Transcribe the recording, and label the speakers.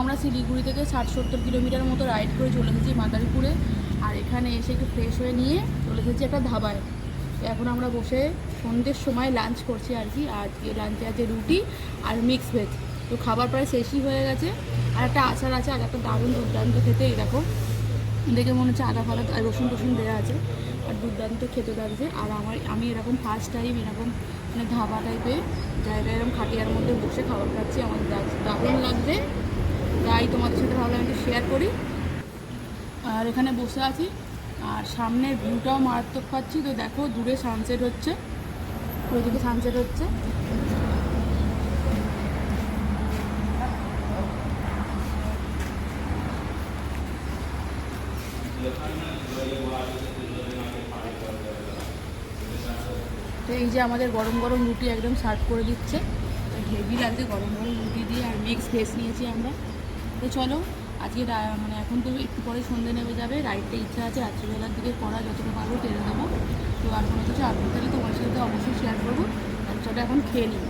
Speaker 1: আমরা শিলিগুড়ি থেকে 60-70 কিলোমিটার মতো রাইড করে চলে এসেছি মাদারীপুরে। আর এখানে এসে একটু ফ্রেশ হয়ে নিয়ে চলে এসেছি একটা ধাবায়। এখন আমরা বসে সন্ধ্যের সময় লাঞ্চ করছি আর কি। আজকে লাঞ্চে আছে রুটি আর মিক্স ভেজ। তো খাবার প্রায় শেষই হয়ে গেছে। আর একটা আচার আছে, আর একটা দারুণ দুর্দান্ত খেতে। এই দেখো, দেখে মনে হচ্ছে আদা ফাদা রসুন টসুন দেওয়া আছে, আর দুর্দান্ত খেতে লাগছে। আর আমি এরকম ফার্স্ট টাইম এরকম মানে ধাবা টাইপের জায়গায় এরকম খাটিয়ার মধ্যে বসে খাবার খাচ্ছি। আমার দারুণ লাগছে, তাই তোমাদের সাথে ভাবলাম একটু শেয়ার করি। আর এখানে বসে আছি, আর সামনের ভিউটাও মারাত্মক পাচ্ছি। তো দেখো দূরে সানসেট হচ্ছে, ওইদিকে সানসেট হচ্ছে। তো এই যে আমাদের গরম গরম রুটি একদম সার্ভ করে দিচ্ছে, হেভি লাগছে গরম গরম রুটি দিয়ে। আর মিক্স ভেজ নিয়েছি আমরা। তো চলো আজকে মানে এখন তো একটু পরে সন্ধ্যে নেমে যাবে, রাইডটা ইচ্ছা আছে রাত্রিবেলার দিকে করা, যতটা পারবো টেনে দেবো। তো আর কোনো কিছু আপডেট থাকলে তোমার সাথে অবশ্যই শেয়ার করবো। আর চলো এখন খেয়ে নিই।